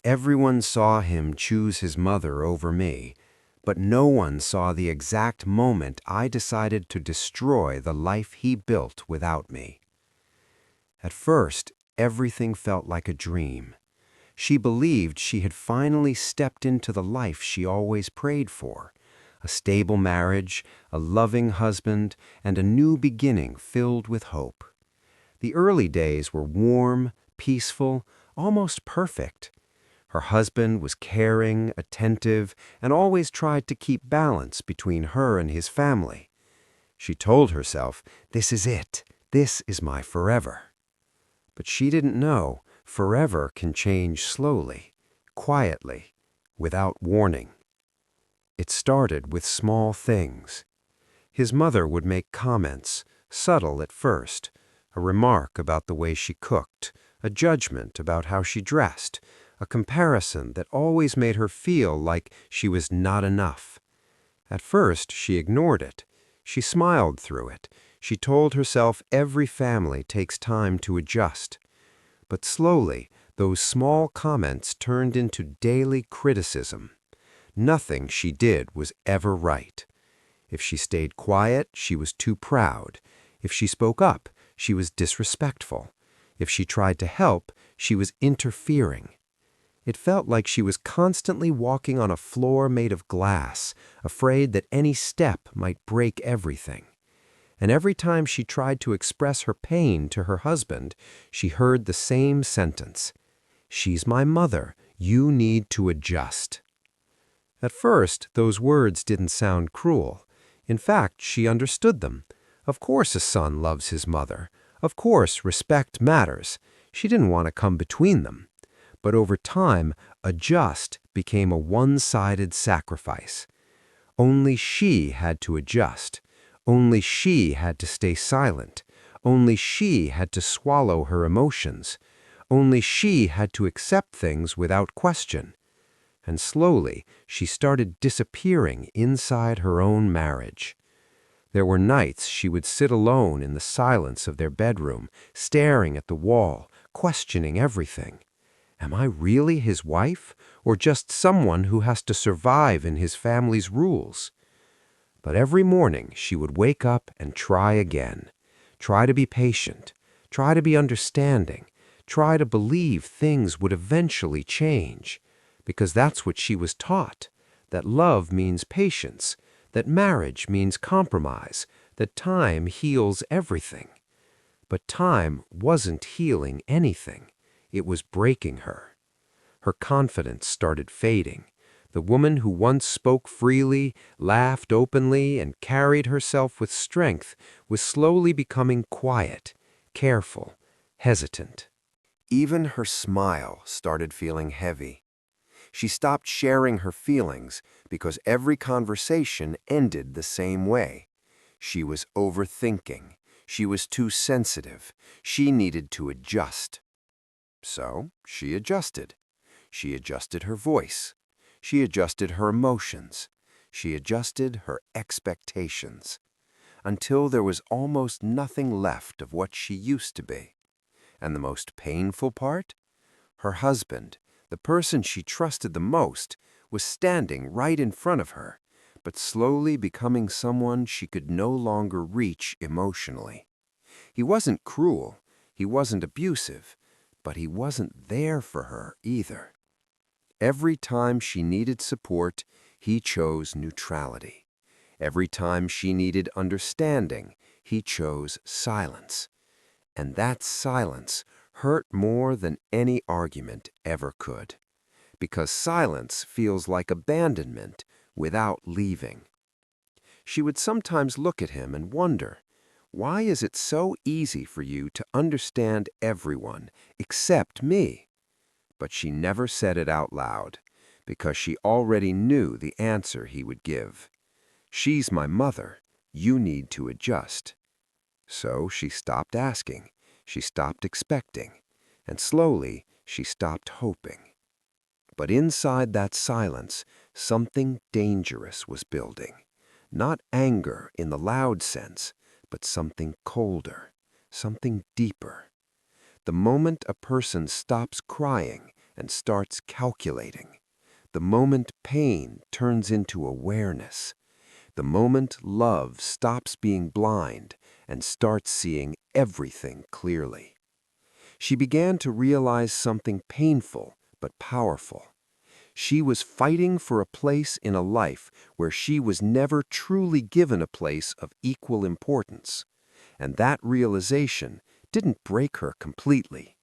Everyone saw him choose his mother over me, but no one saw the exact moment I decided to destroy the life he built without me. At first, everything felt like a dream. She believed she had finally stepped into the life she always prayed for: a stable marriage, a loving husband, and a new beginning filled with hope. The early days were warm, peaceful, almost perfect. Her husband was caring, attentive, and always tried to keep balance between her and his family. She told herself, "This is it. This is my forever." But she didn't know forever can change slowly, quietly, without warning. It started with small things. His mother would make comments, subtle at first, a remark about the way she cooked, a judgment about how she dressed, a comparison that always made her feel like she was not enough. At first, she ignored it. She smiled through it. She told herself every family takes time to adjust. But slowly, those small comments turned into daily criticism. Nothing she did was ever right. If she stayed quiet, she was too proud. If she spoke up, she was disrespectful. If she tried to help, she was interfering. It felt like she was constantly walking on a floor made of glass, afraid that any step might break everything. And every time she tried to express her pain to her husband, she heard the same sentence: "She's my mother. You need to adjust." At first, those words didn't sound cruel. In fact, she understood them. Of course a son loves his mother. Of course respect matters. She didn't want to come between them. But over time, adjust became a one-sided sacrifice. Only she had to adjust. Only she had to stay silent. Only she had to swallow her emotions. Only she had to accept things without question. And slowly, she started disappearing inside her own marriage. There were nights she would sit alone in the silence of their bedroom, staring at the wall, questioning everything. Am I really his wife, or just someone who has to survive in his family's rules? But every morning she would wake up and try again. Try to be patient. Try to be understanding. Try to believe things would eventually change. Because that's what she was taught, that love means patience, that marriage means compromise, that time heals everything. But time wasn't healing anything. It was breaking her. Her confidence started fading. The woman who once spoke freely, laughed openly, and carried herself with strength was slowly becoming quiet, careful, hesitant. Even her smile started feeling heavy. She stopped sharing her feelings because every conversation ended the same way. She was overthinking. She was too sensitive. She needed to adjust. So she adjusted. She adjusted her voice. She adjusted her emotions. She adjusted her expectations. Until there was almost nothing left of what she used to be. And the most painful part? Her husband, the person she trusted the most, was standing right in front of her, but slowly becoming someone she could no longer reach emotionally. He wasn't cruel. He wasn't abusive. But he wasn't there for her either. Every time she needed support, he chose neutrality. Every time she needed understanding, he chose silence. And that silence hurt more than any argument ever could. Because silence feels like abandonment without leaving. She would sometimes look at him and wonder, why is it so easy for you to understand everyone except me? But she never said it out loud, because she already knew the answer he would give. She's my mother. You need to adjust. So she stopped asking. She stopped expecting. And slowly, she stopped hoping. But inside that silence, something dangerous was building. Not anger in the loud sense, but something colder, something deeper. The moment a person stops crying and starts calculating. The moment pain turns into awareness. The moment love stops being blind and starts seeing everything clearly. She began to realize something painful but powerful. She was fighting for a place in a life where she was never truly given a place of equal importance. And that realization didn't break her completely.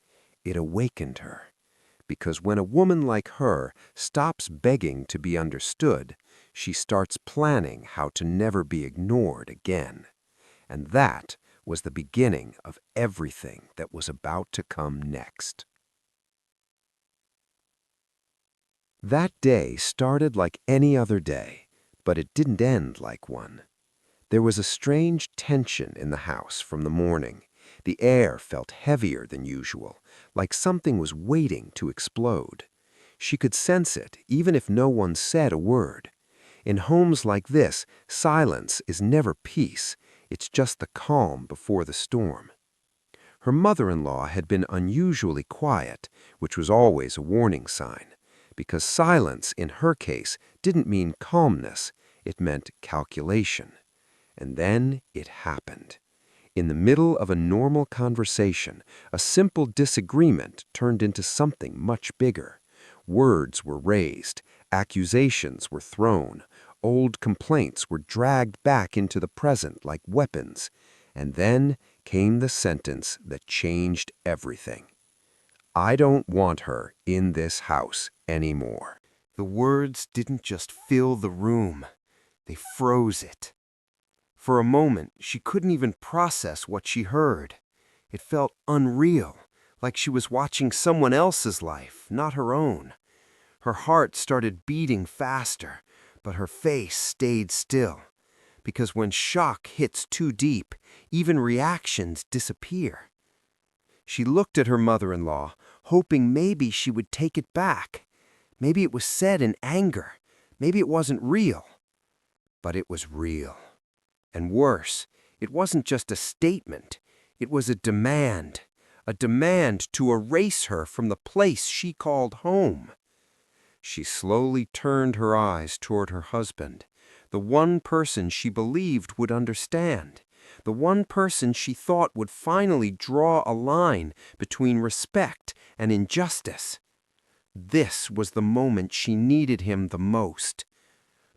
It awakened her. Because when a woman like her stops begging to be understood, she starts planning how to never be ignored again. And that was the beginning of everything that was about to come next. That day started like any other day, but it didn't end like one. There was a strange tension in the house from the morning. The air felt heavier than usual, like something was waiting to explode. She could sense it, even if no one said a word. In homes like this, silence is never peace. It's just the calm before the storm. Her mother-in-law had been unusually quiet, which was always a warning sign, because silence, in her case, didn't mean calmness. It meant calculation. And then it happened. In the middle of a normal conversation, a simple disagreement turned into something much bigger. Words were raised, accusations were thrown, old complaints were dragged back into the present like weapons. And then came the sentence that changed everything. I don't want her in this house anymore. The words didn't just fill the room, they froze it. For a moment, she couldn't even process what she heard. It felt unreal, like she was watching someone else's life, not her own. Her heart started beating faster, but her face stayed still. Because when shock hits too deep, even reactions disappear. She looked at her mother-in-law, hoping maybe she would take it back. Maybe it was said in anger. Maybe it wasn't real. But it was real. And worse, it wasn't just a statement. It was a demand to erase her from the place she called home. She slowly turned her eyes toward her husband, the one person she believed would understand, the one person she thought would finally draw a line between respect and injustice. This was the moment she needed him the most.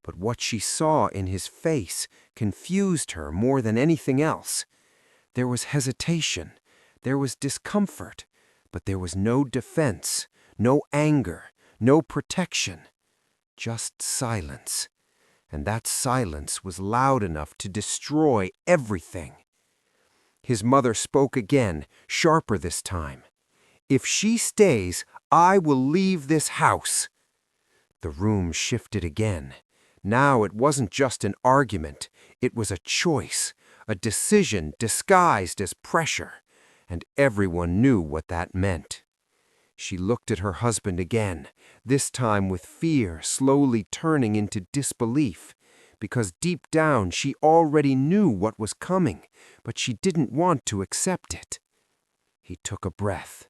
But what she saw in his face confused her more than anything else. There was hesitation, there was discomfort, but there was no defense, no anger, no protection, just silence. And that silence was loud enough to destroy everything. His mother spoke again, sharper this time. If she stays, I will leave this house. The room shifted again. Now it wasn't just an argument, it was a choice, a decision disguised as pressure, and everyone knew what that meant. She looked at her husband again, this time with fear slowly turning into disbelief, because deep down she already knew what was coming, but she didn't want to accept it. He took a breath.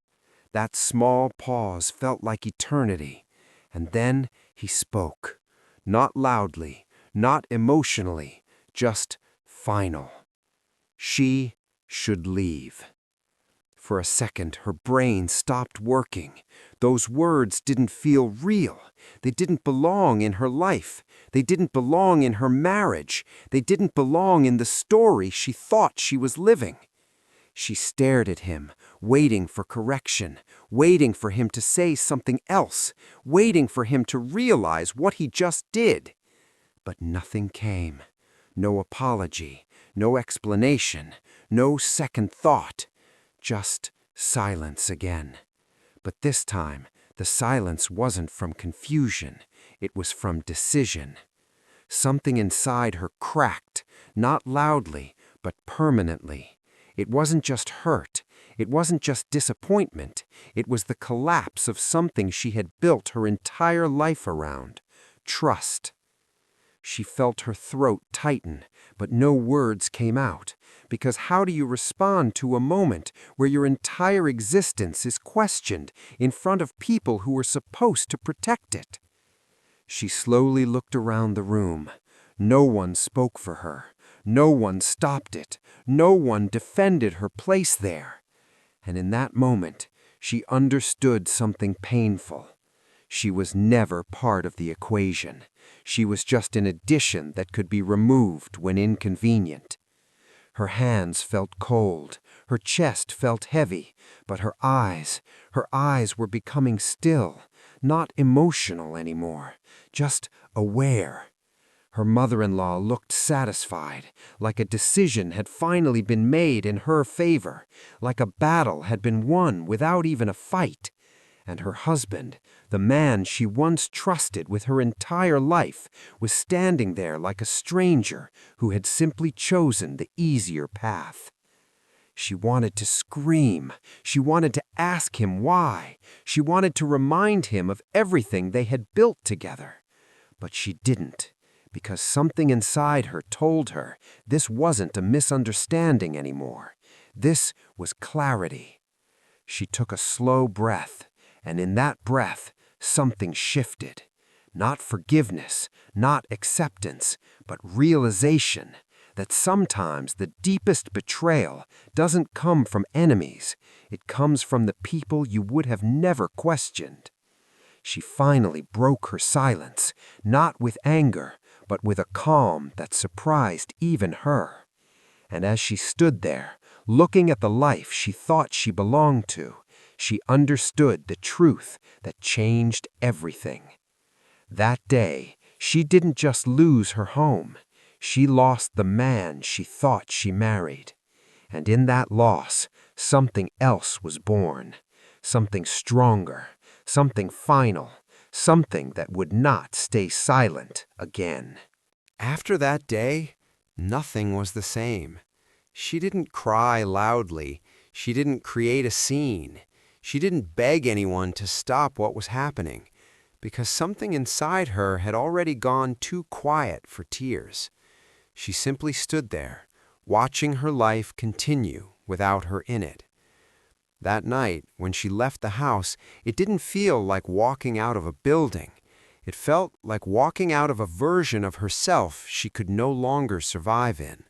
That small pause felt like eternity, and then he spoke. Not loudly, not emotionally, just final. She should leave. For a second, her brain stopped working. Those words didn't feel real. They didn't belong in her life. They didn't belong in her marriage. They didn't belong in the story she thought she was living. She stared at him, waiting for correction, waiting for him to say something else, waiting for him to realize what he just did. But nothing came. No apology, no explanation, no second thought. Just silence again. But this time, the silence wasn't from confusion. It was from decision. Something inside her cracked, not loudly, but permanently. It wasn't just hurt. It wasn't just disappointment. It was the collapse of something she had built her entire life around. Trust. She felt her throat tighten, but no words came out, because how do you respond to a moment where your entire existence is questioned in front of people who are supposed to protect it? She slowly looked around the room. No one spoke for her. No one stopped it. No one defended her place there. And in that moment, she understood something painful. She was never part of the equation. She was just an addition that could be removed when inconvenient. Her hands felt cold, her chest felt heavy, but her eyes were becoming still, not emotional anymore, just aware. Her mother-in-law looked satisfied, like a decision had finally been made in her favor, like a battle had been won without even a fight. And her husband, the man she once trusted with her entire life, was standing there like a stranger who had simply chosen the easier path. She wanted to scream. She wanted to ask him why. She wanted to remind him of everything they had built together. But she didn't, because something inside her told her this wasn't a misunderstanding anymore. This was clarity. She took a slow breath. And in that breath, something shifted. Not forgiveness, not acceptance, but realization that sometimes the deepest betrayal doesn't come from enemies. It comes from the people you would have never questioned. She finally broke her silence, not with anger, but with a calm that surprised even her. And as she stood there, looking at the life she thought she belonged to, she understood the truth that changed everything. That day, she didn't just lose her home. She lost the man she thought she married. And in that loss, something else was born. Something stronger, something final, something that would not stay silent again. After that day, nothing was the same. She didn't cry loudly. She didn't create a scene. She didn't beg anyone to stop what was happening, because something inside her had already gone too quiet for tears. She simply stood there, watching her life continue without her in it. That night, when she left the house, it didn't feel like walking out of a building. It felt like walking out of a version of herself she could no longer survive in.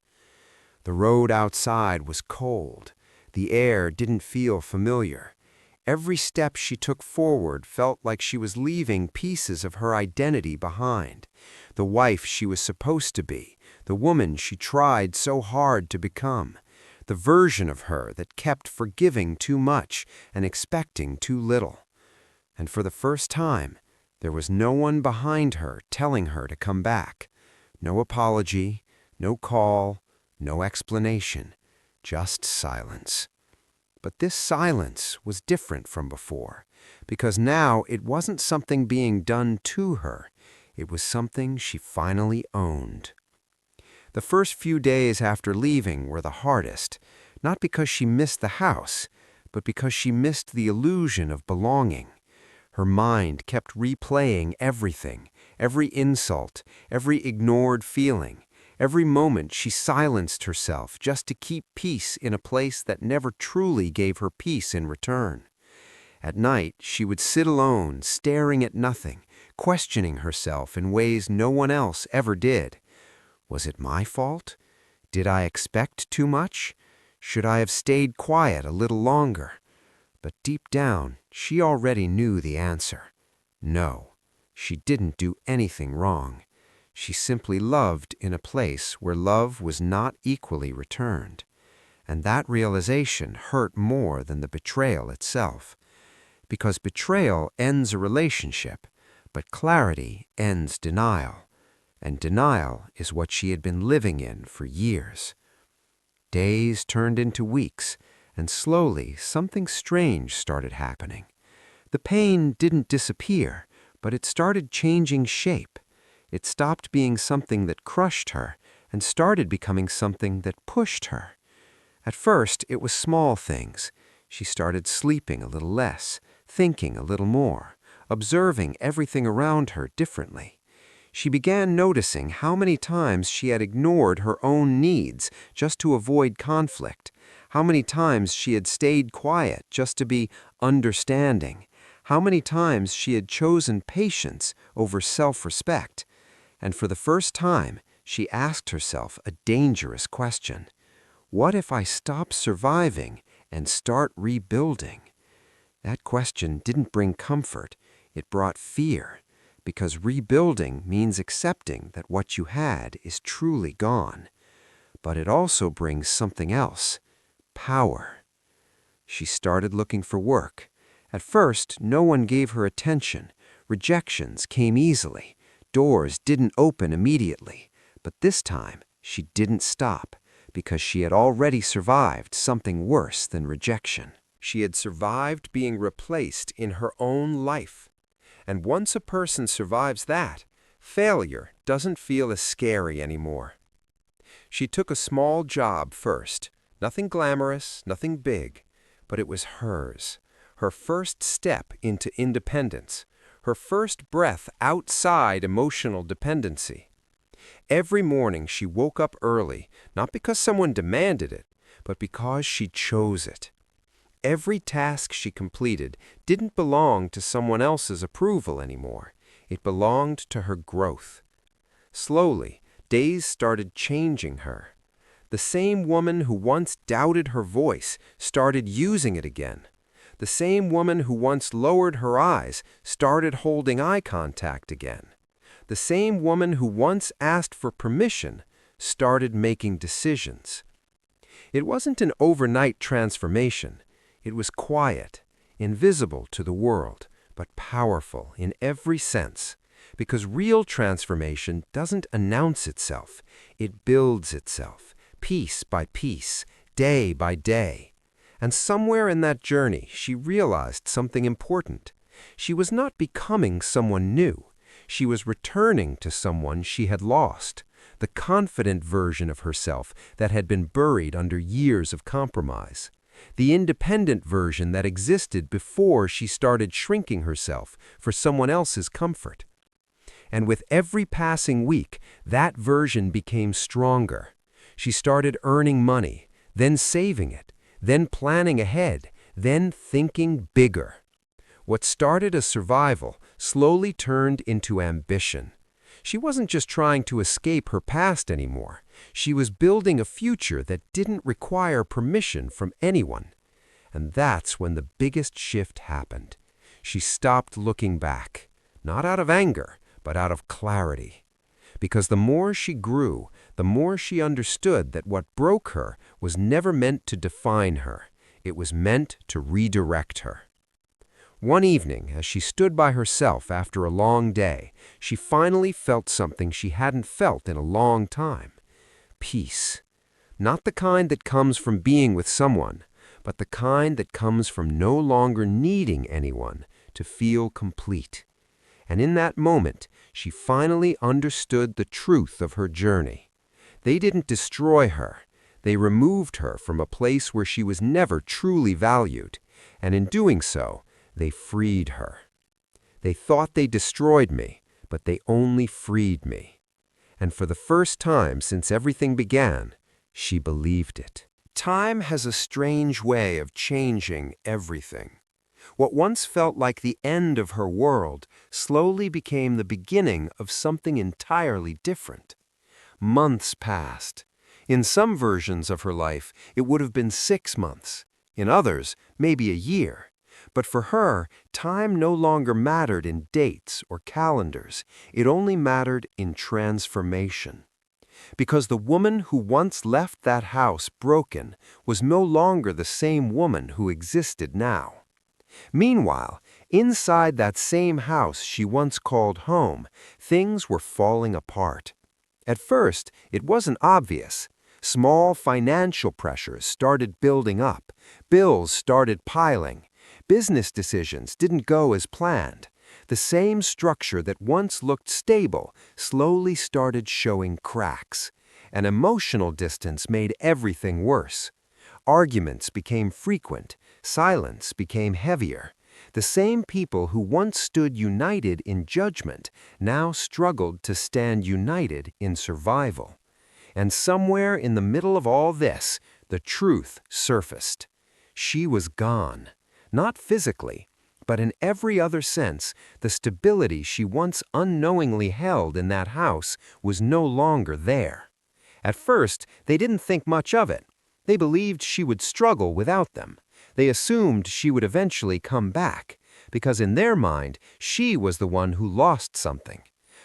The road outside was cold. The air didn't feel familiar. Every step she took forward felt like she was leaving pieces of her identity behind. The wife she was supposed to be, the woman she tried so hard to become, the version of her that kept forgiving too much and expecting too little. And for the first time, there was no one behind her telling her to come back. No apology, no call, no explanation, just silence. But this silence was different from before, because now it wasn't something being done to her. It was something she finally owned. The first few days after leaving were the hardest, not because she missed the house, but because she missed the illusion of belonging. Her mind kept replaying everything, every insult, every ignored feeling. Every moment she silenced herself just to keep peace in a place that never truly gave her peace in return. At night, she would sit alone, staring at nothing, questioning herself in ways no one else ever did. Was it my fault? Did I expect too much? Should I have stayed quiet a little longer? But deep down, she already knew the answer. No, she didn't do anything wrong. She simply loved in a place where love was not equally returned. And that realization hurt more than the betrayal itself. Because betrayal ends a relationship, but clarity ends denial. And denial is what she had been living in for years. Days turned into weeks, and slowly something strange started happening. The pain didn't disappear, but it started changing shape. It stopped being something that crushed her and started becoming something that pushed her. At first, it was small things. She started sleeping a little less, thinking a little more, observing everything around her differently. She began noticing how many times she had ignored her own needs just to avoid conflict, how many times she had stayed quiet just to be understanding, how many times she had chosen patience over self-respect. And for the first time, she asked herself a dangerous question. What if I stop surviving and start rebuilding? That question didn't bring comfort, it brought fear, because rebuilding means accepting that what you had is truly gone. But it also brings something else, power. She started looking for work. At first, no one gave her attention. Rejections came easily. Doors didn't open immediately. But this time, she didn't stop, because she had already survived something worse than rejection. She had survived being replaced in her own life. And once a person survives that, failure doesn't feel as scary anymore. She took a small job first. Nothing glamorous, nothing big, but it was hers. Her first step into independence. Her first breath outside emotional dependency. Every morning she woke up early, not because someone demanded it, but because she chose it. Every task she completed didn't belong to someone else's approval anymore. It belonged to her growth. Slowly, days started changing her. The same woman who once doubted her voice started using it again. The same woman who once lowered her eyes started holding eye contact again. The same woman who once asked for permission started making decisions. It wasn't an overnight transformation. It was quiet, invisible to the world, but powerful in every sense. Because real transformation doesn't announce itself. It builds itself, piece by piece, day by day. And somewhere in that journey, she realized something important. She was not becoming someone new. She was returning to someone she had lost, the confident version of herself that had been buried under years of compromise, the independent version that existed before she started shrinking herself for someone else's comfort. And with every passing week, that version became stronger. She started earning money, then saving it, then planning ahead, then thinking bigger. What started as survival slowly turned into ambition. She wasn't just trying to escape her past anymore. She was building a future that didn't require permission from anyone. And that's when the biggest shift happened. She stopped looking back, not out of anger, but out of clarity. Because the more she grew, the more she understood that what broke her was never meant to define her. It was meant to redirect her. One evening, as she stood by herself after a long day, she finally felt something she hadn't felt in a long time. Peace. Not the kind that comes from being with someone, but the kind that comes from no longer needing anyone to feel complete. And in that moment, she finally understood the truth of her journey. They didn't destroy her. They removed her from a place where she was never truly valued, and in doing so, they freed her. They thought they destroyed me, but they only freed me. And for the first time since everything began, she believed it. Time has a strange way of changing everything. What once felt like the end of her world slowly became the beginning of something entirely different. Months passed. In some versions of her life, it would have been 6 months. In others, maybe a year. But for her, time no longer mattered in dates or calendars. It only mattered in transformation. Because the woman who once left that house broken was no longer the same woman who existed now. Meanwhile, inside that same house she once called home, things were falling apart. At first, it wasn't obvious. Small financial pressures started building up. Bills started piling. Business decisions didn't go as planned. The same structure that once looked stable slowly started showing cracks. An emotional distance made everything worse. Arguments became frequent. Silence became heavier. The same people who once stood united in judgment now struggled to stand united in survival. And somewhere in the middle of all this, the truth surfaced. She was gone. Not physically, but in every other sense, the stability she once unknowingly held in that house was no longer there. At first, they didn't think much of it. They believed she would struggle without them. They assumed she would eventually come back, because in their mind, she was the one who lost something.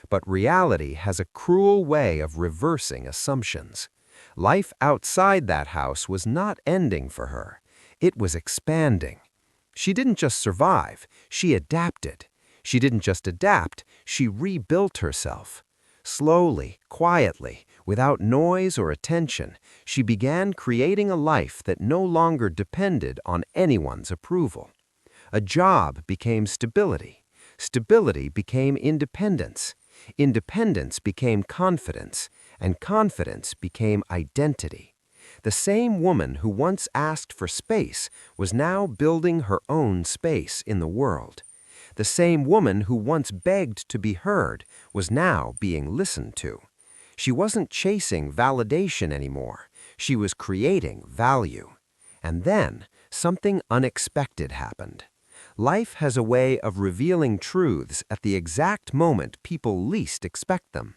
But reality has a cruel way of reversing assumptions. Life outside that house was not ending for her. It was expanding. She didn't just survive, she adapted. She didn't just adapt, she rebuilt herself. Slowly, quietly, without noise or attention, she began creating a life that no longer depended on anyone's approval. A job became stability. Stability became independence. Independence became confidence, and confidence became identity. The same woman who once asked for space was now building her own space in the world. The same woman who once begged to be heard was now being listened to. She wasn't chasing validation anymore. She was creating value. And then something unexpected happened. Life has a way of revealing truths at the exact moment people least expect them.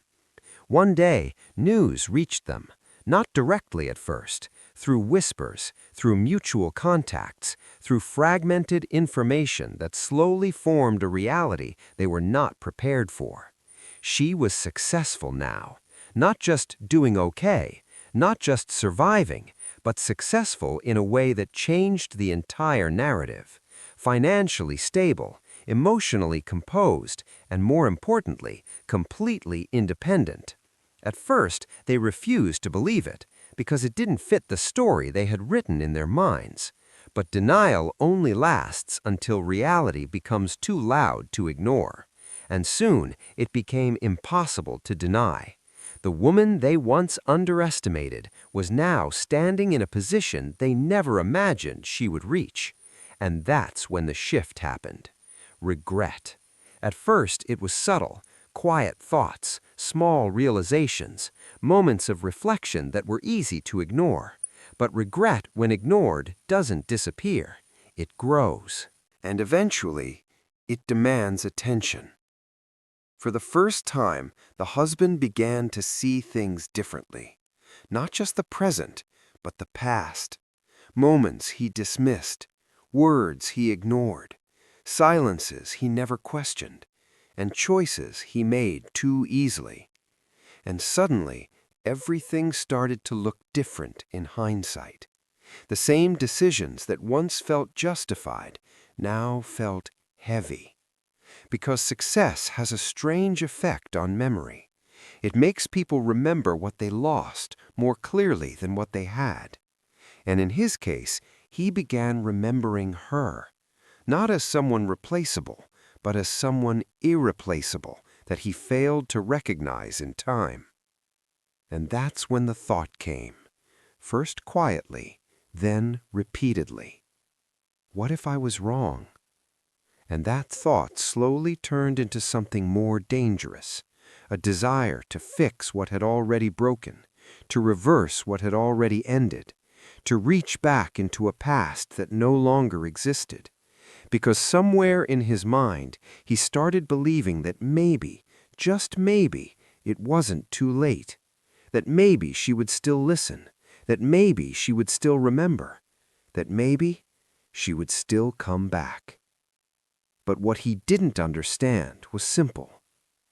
One day, news reached them, not directly at first, through whispers, through mutual contacts, through fragmented information that slowly formed a reality they were not prepared for. She was successful now, not just doing okay, not just surviving, but successful in a way that changed the entire narrative. Financially stable, emotionally composed, and more importantly, completely independent. At first, they refused to believe it, because it didn't fit the story they had written in their minds. But denial only lasts until reality becomes too loud to ignore. And soon, it became impossible to deny. The woman they once underestimated was now standing in a position they never imagined she would reach. And that's when the shift happened. Regret. At first, it was subtle, quiet thoughts, small realizations, moments of reflection that were easy to ignore. But regret, when ignored, doesn't disappear. It grows. And eventually, it demands attention. For the first time, the husband began to see things differently. Not just the present, but the past. Moments he dismissed, words he ignored, silences he never questioned, and choices he made too easily. And suddenly, everything started to look different in hindsight. The same decisions that once felt justified now felt heavy. Because success has a strange effect on memory. It makes people remember what they lost more clearly than what they had. And in his case, he began remembering her, not as someone replaceable, but as someone irreplaceable that he failed to recognize in time. And that's when the thought came, first quietly, then repeatedly. What if I was wrong? And that thought slowly turned into something more dangerous, a desire to fix what had already broken, to reverse what had already ended, to reach back into a past that no longer existed. Because somewhere in his mind, he started believing that maybe, just maybe, it wasn't too late. That maybe she would still listen. That maybe she would still remember. That maybe she would still come back. But what he didn't understand was simple.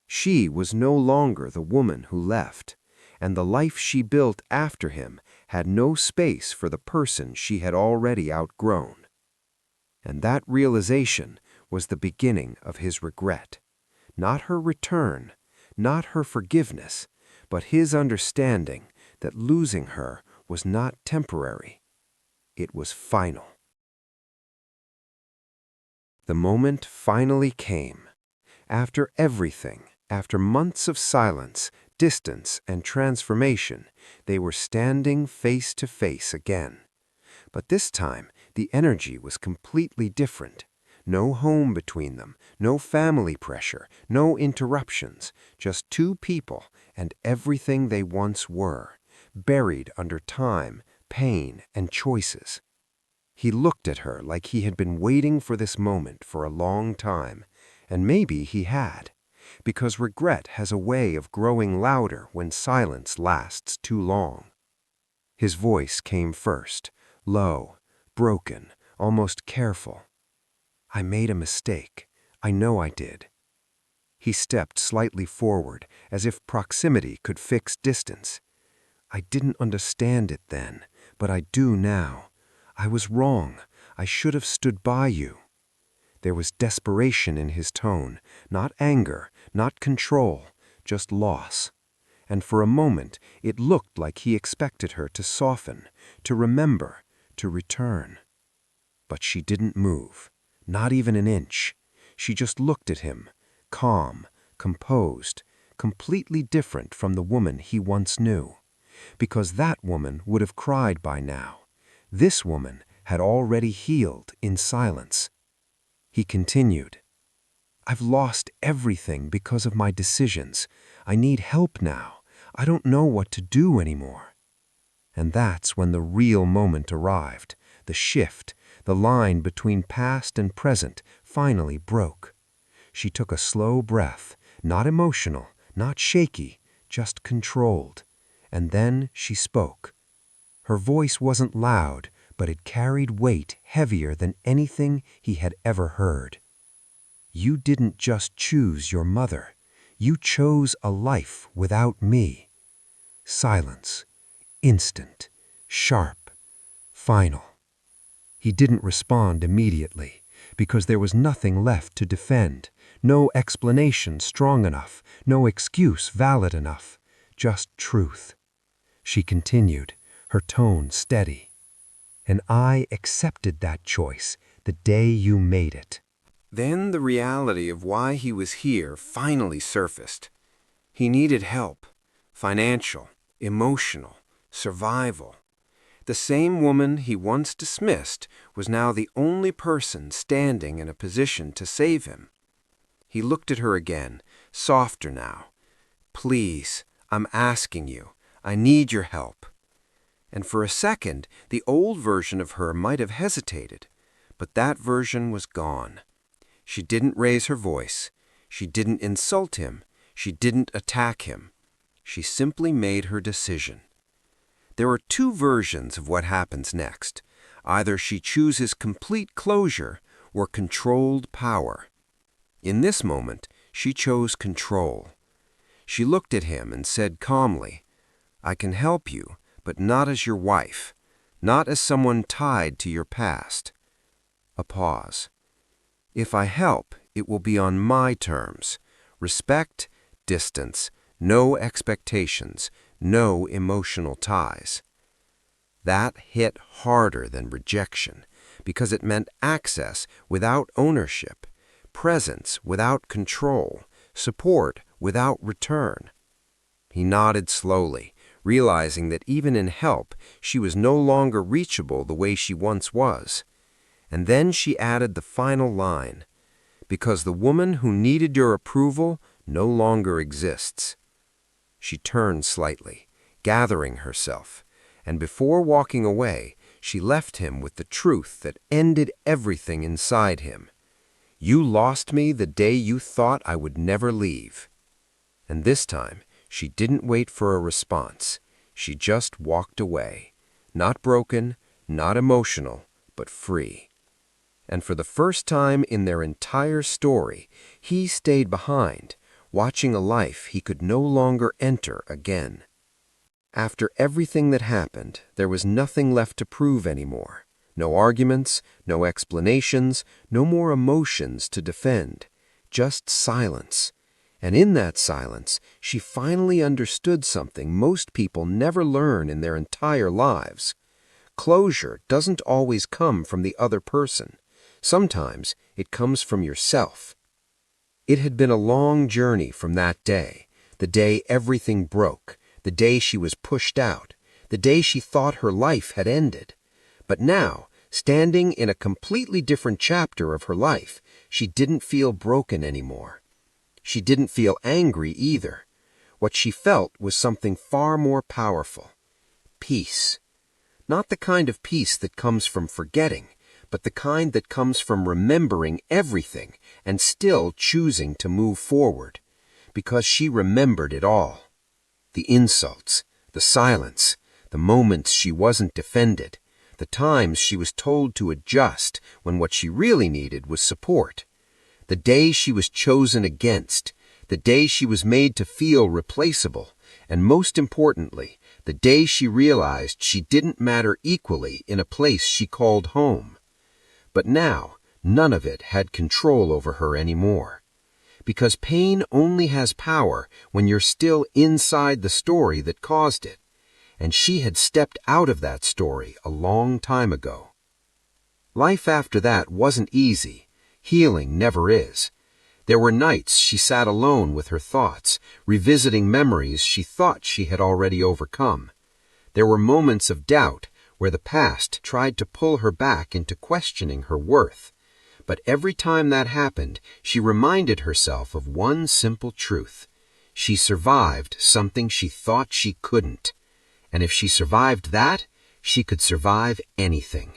She was no longer the woman who left, and the life she built after him had no space for the person she had already outgrown. And that realization was the beginning of his regret. Not her return, not her forgiveness, but his understanding that losing her was not temporary. It was final. The moment finally came. After everything, after months of silence, distance, and transformation, they were standing face to face again. But this time, the energy was completely different. No home between them, no family pressure, no interruptions, just two people and everything they once were, buried under time, pain, and choices. He looked at her like he had been waiting for this moment for a long time, and maybe he had, because regret has a way of growing louder when silence lasts too long. His voice came first, low, broken, almost careful. I made a mistake. I know I did. He stepped slightly forward, as if proximity could fix distance. I didn't understand it then, but I do now. I was wrong. I should have stood by you. There was desperation in his tone, not anger, not control, just loss. And for a moment it looked like he expected her to soften, to remember, to return. But she didn't move, not even an inch. She just looked at him, calm, composed, completely different from the woman he once knew. Because that woman would have cried by now. This woman had already healed in silence. He continued, I've lost everything because of my decisions. I need help now. I don't know what to do anymore. And that's when the real moment arrived. The shift, the line between past and present, finally broke. She took a slow breath, not emotional, not shaky, just controlled. And then she spoke. Her voice wasn't loud, but it carried weight heavier than anything he had ever heard. You didn't just choose your mother. You chose a life without me. Silence. Instant. Sharp. Final. He didn't respond immediately, because there was nothing left to defend, no explanation strong enough, no excuse valid enough, just truth. She continued, her tone steady. And I accepted that choice the day you made it. Then the reality of why he was here finally surfaced. He needed help. Financial, emotional, survival. The same woman he once dismissed was now the only person standing in a position to save him. He looked at her again, softer now. Please, I'm asking you. I need your help. And for a second, the old version of her might have hesitated, but that version was gone. She didn't raise her voice. She didn't insult him. She didn't attack him. She simply made her decision. There are two versions of what happens next. Either she chooses complete closure or controlled power. In this moment, she chose control. She looked at him and said calmly, I can help you, but not as your wife, not as someone tied to your past. A pause. If I help, it will be on my terms. Respect, distance, no expectations, no emotional ties. That hit harder than rejection, because it meant access without ownership, presence without control, support without return. He nodded slowly, realizing that even in help, she was no longer reachable the way she once was. And then she added the final line, because the woman who needed your approval no longer exists. She turned slightly, gathering herself, and before walking away, she left him with the truth that ended everything inside him. You lost me the day you thought I would never leave. And this time, she didn't wait for a response. She just walked away, not broken, not emotional, but free. And for the first time in their entire story, he stayed behind, watching a life he could no longer enter again. After everything that happened, there was nothing left to prove anymore. No arguments, no explanations, no more emotions to defend. Just silence. And in that silence, she finally understood something most people never learn in their entire lives. Closure doesn't always come from the other person. Sometimes it comes from yourself. It had been a long journey from that day, the day everything broke, the day she was pushed out, the day she thought her life had ended. But now, Standing in a completely different chapter of her life, she didn't feel broken anymore. She didn't feel angry either. What she felt was something far more powerful. Peace. Not the kind of peace that comes from forgetting, but the kind that comes from remembering everything and still choosing to move forward. Because she remembered it all. The insults, the silence, the moments she wasn't defended, the times she was told to adjust when what she really needed was support. The day she was chosen against, the day she was made to feel replaceable, and most importantly, the day she realized she didn't matter equally in a place she called home. But now, none of it had control over her anymore. Because pain only has power when you're still inside the story that caused it, and she had stepped out of that story a long time ago. Life after that wasn't easy. Healing never is. There were nights she sat alone with her thoughts, revisiting memories she thought she had already overcome. There were moments of doubt where the past tried to pull her back into questioning her worth. But every time that happened, she reminded herself of one simple truth. She survived something she thought she couldn't. And if she survived that, she could survive anything.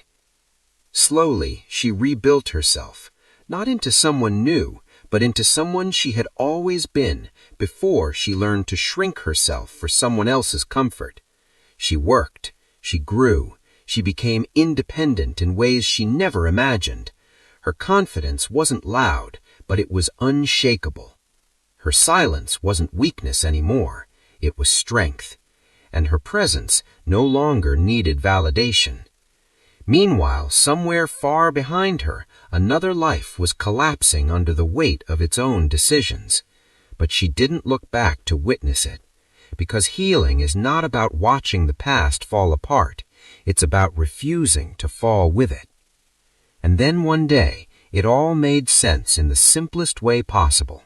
Slowly, she rebuilt herself, not into someone new, but into someone she had always been before she learned to shrink herself for someone else's comfort. She worked, she grew, she became independent in ways she never imagined. Her confidence wasn't loud, but it was unshakable. Her silence wasn't weakness anymore, it was strength. And her presence no longer needed validation. Meanwhile, somewhere far behind her, another life was collapsing under the weight of its own decisions. But she didn't look back to witness it. Because healing is not about watching the past fall apart. It's about refusing to fall with it. And then one day, it all made sense in the simplest way possible.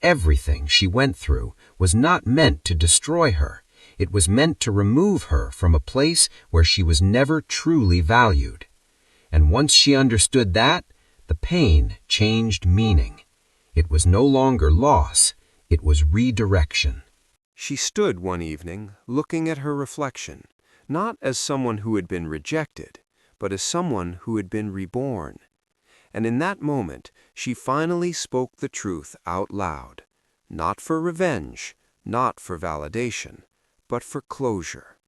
Everything she went through was not meant to destroy her. It was meant to remove her from a place where she was never truly valued. And once she understood that, the pain changed meaning. It was no longer loss, it was redirection. She stood one evening, looking at her reflection, not as someone who had been rejected, but as someone who had been reborn. And in that moment, she finally spoke the truth out loud, not for revenge, not for validation, but for closure.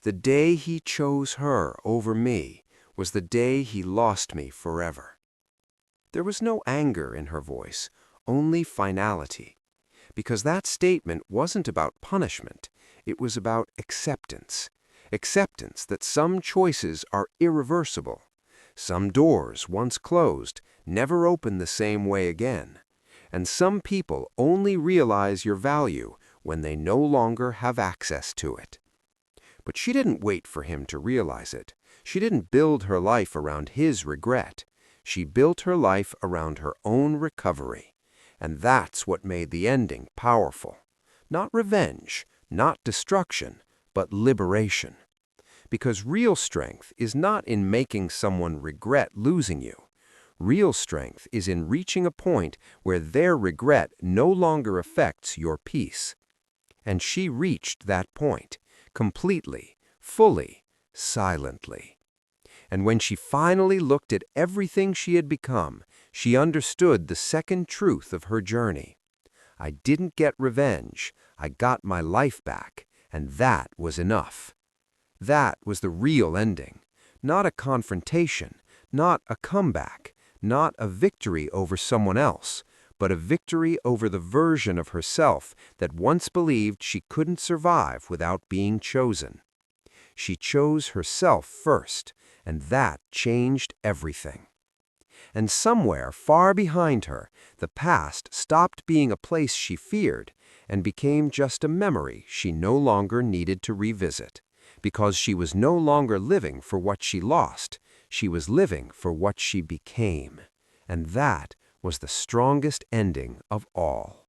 The day he chose her over me was the day he lost me forever. There was no anger in her voice, only finality. Because that statement wasn't about punishment, it was about acceptance. Acceptance that some choices are irreversible. Some doors, once closed, never open the same way again. And some people only realize your value when they no longer have access to it. But she didn't wait for him to realize it. She didn't build her life around his regret. She built her life around her own recovery. And that's what made the ending powerful. Not revenge, not destruction, but liberation. Because real strength is not in making someone regret losing you. Real strength is in reaching a point where their regret no longer affects your peace. And she reached that point, completely, fully, silently. And when she finally looked at everything she had become, she understood the second truth of her journey. I didn't get revenge, I got my life back, and that was enough. That was the real ending, not a confrontation, not a comeback, not a victory over someone else, but a victory over the version of herself that once believed she couldn't survive without being chosen. She chose herself first, and that changed everything. And somewhere far behind her, the past stopped being a place she feared and became just a memory she no longer needed to revisit, because she was no longer living for what she lost, she was living for what she became. And that was the strongest ending of all.